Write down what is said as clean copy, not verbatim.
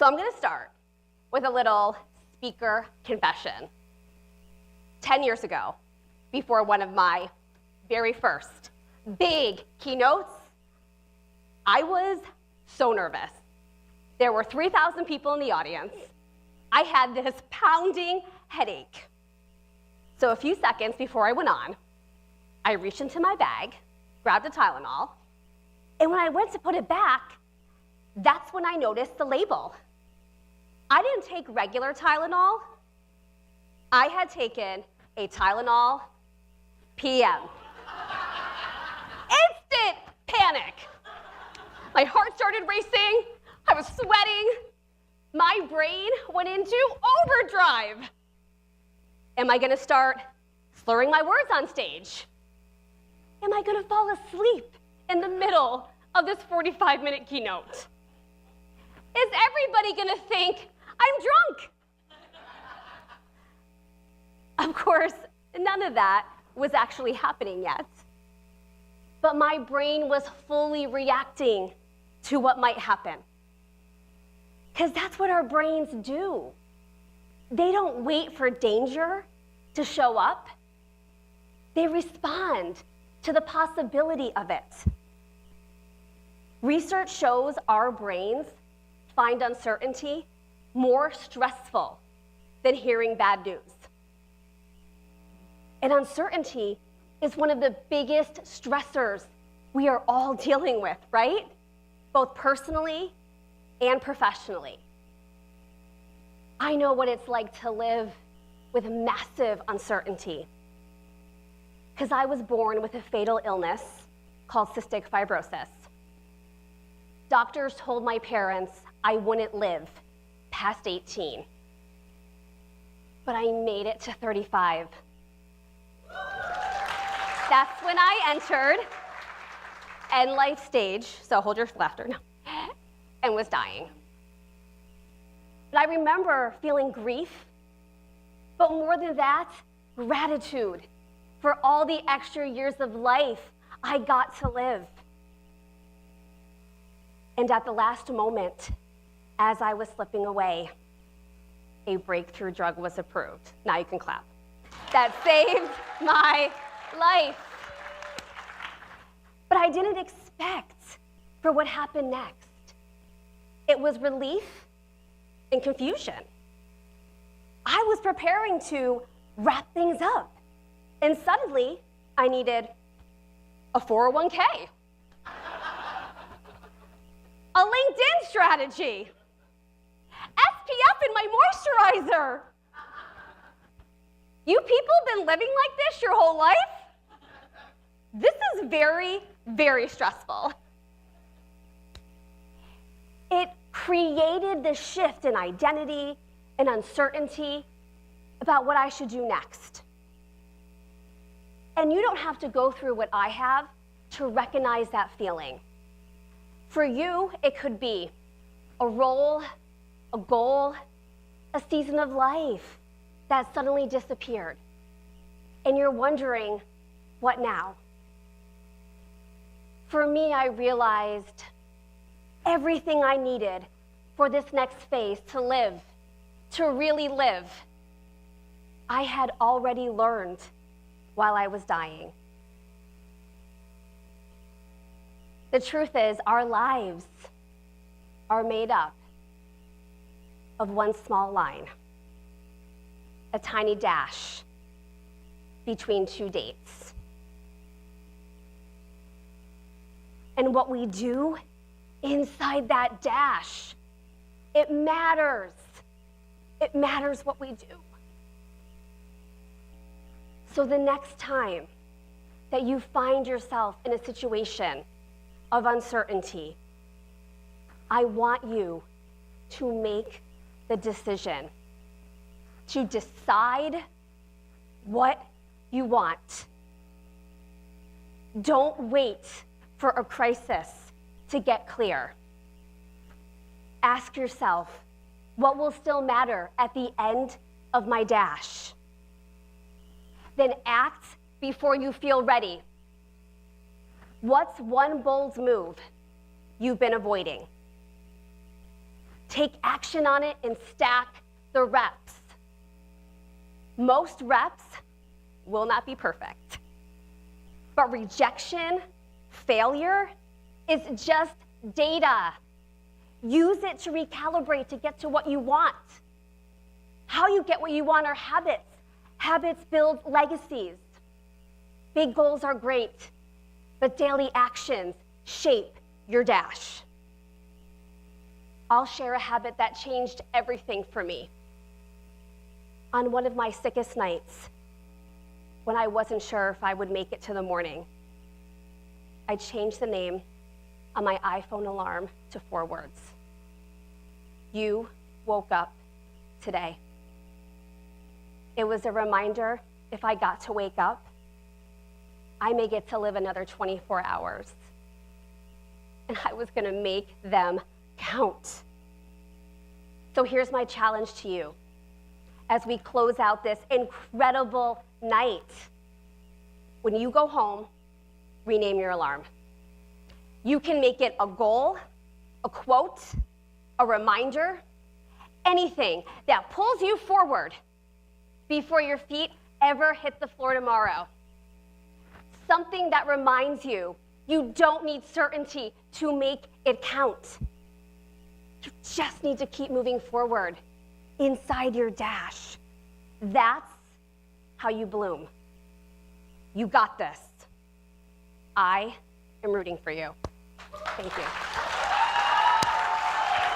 So I'm going to start with a little speaker confession. 10 years ago, before one of my very first big keynotes, I was so nervous. There were 3,000 people in the audience. I had this pounding headache. So a few seconds before I went on, I reached into my bag, grabbed a Tylenol, and when I went to put it back, that's when I noticed the label. I didn't take regular Tylenol. I had taken a Tylenol PM. Instant panic. My heart started racing. I was sweating. My brain went into overdrive. Am I going to start slurring my words on stage? Am I going to fall asleep in the middle of this 45-minute keynote? Is everybody going to think I'm drunk? Of course, none of that was actually happening yet. But my brain was fully reacting to what might happen. Because that's what our brains do. They don't wait for danger to show up. They respond to the possibility of it. Research shows our brains find uncertainty more stressful than hearing bad news. And uncertainty is one of the biggest stressors we are all dealing with, right? Both personally and professionally. I know what it's like to live with massive uncertainty because I was born with a fatal illness called cystic fibrosis. Doctors told my parents I wouldn't live past 18, but I made it to 35. That's when I entered end life stage, so hold your laughter now, and was dying. But I remember feeling grief, but more than that, gratitude for all the extra years of life I got to live. And at the last moment, as I was slipping away, a breakthrough drug was approved. Now you can clap. That saved my life. But I didn't expect for what happened next. It was relief and confusion. I was preparing to wrap things up, and suddenly I needed a 401k, a LinkedIn strategy, SPF in my moisturizer. You people been living like this your whole life? This is very, very stressful. It created this shift in identity and uncertainty about what I should do next. And you don't have to go through what I have to recognize that feeling. For you, it could be a role, a goal, a season of life that suddenly disappeared. And you're wondering, what now? For me, I realized everything I needed for this next phase to live, to really live, I had already learned while I was dying. The truth is, our lives are made up of one small line, a tiny dash between two dates. And what we do inside that dash, it matters. It matters what we do. So the next time that you find yourself in a situation of uncertainty, I want you to make the decision to decide what you want. Don't wait for a crisis to get clear. Ask yourself, what will still matter at the end of my dash? Then act before you feel ready. What's one bold move you've been avoiding? Take action on it and stack the reps. Most reps will not be perfect, but rejection, failure is just data. Use it to recalibrate to get to what you want. How you get what you want are habits. Habits build legacies. Big goals are great, but daily actions shape your dash. I'll share a habit that changed everything for me. On one of my sickest nights, when I wasn't sure if I would make it to the morning, I changed the name on my iPhone alarm to 4 words. You woke up today. It was a reminder, if I got to wake up, I may get to live another 24 hours. And I was gonna make them count. So here's my challenge to you as we close out this incredible night. When you go home, rename your alarm. You can make it a goal, a quote, a reminder, anything that pulls you forward before your feet ever hit the floor tomorrow. Something that reminds you you don't need certainty to make it count. You just need to keep moving forward inside your dash. That's how you bloom. You got this. I am rooting for you. Thank you.